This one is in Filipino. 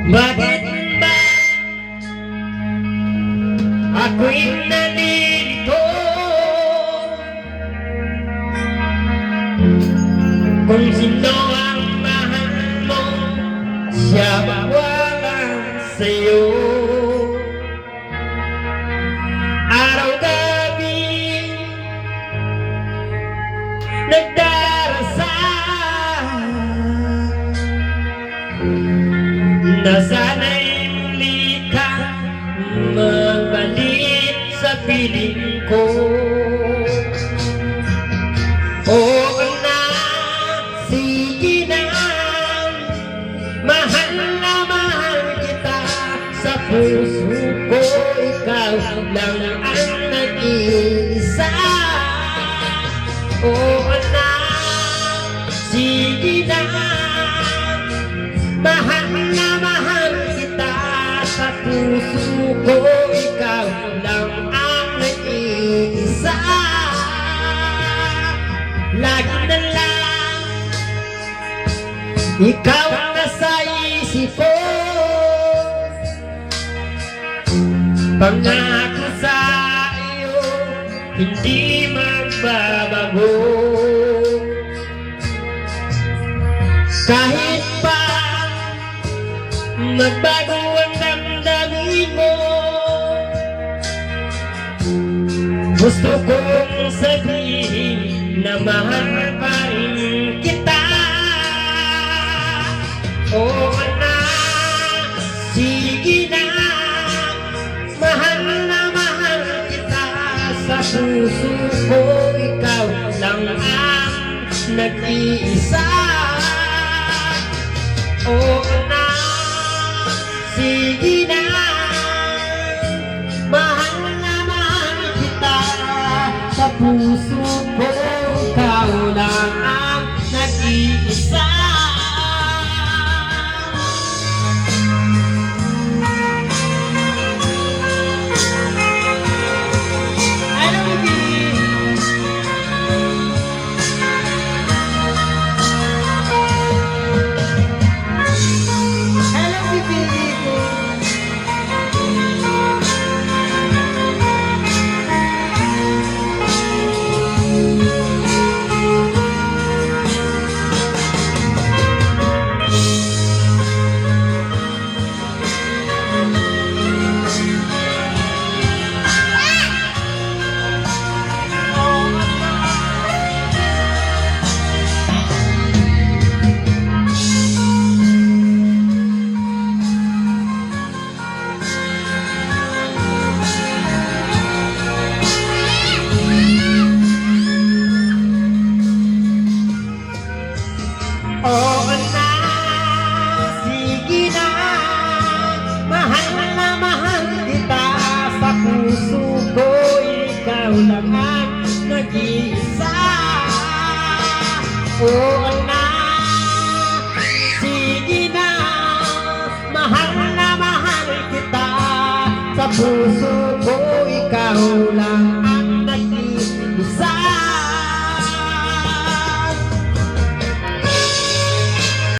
Bakit ba ako'y nalilito kung sino ang mahal mo, siya ba walang sa'yo? Araw-gabi nagdarasal na sana'y muli ka magbalik sa piling ko. Oo anak, sige na, mahal na mahal kita. Sa puso ko ikaw lang ang nag-iisa. Oo anak, sige na, mahal na mahal kita. Sa puso ko ikaw lang ang nag-iisa. Lagi na lang ikaw ang nasa isip ko. Pangako sa iyo hindi magbabago. Kahit pa magbago ang damdamin mo, gusto kong sabihin na mahal pa rin kita. Oo anak, sige na, mahal na mahal kita. Sa puso ko ikaw lang ang nag-iisa. Oo anak, sige na, mahal na mahal kita. Sa puso ko ikaw lang ang nag-iisa. Oo anak, sige na, mahal na mahal kita. Sa puso ko ikaw lang ang nag-iisa. Oo anak, sige na, mahal na mahal kita. Sa puso ko ikaw lang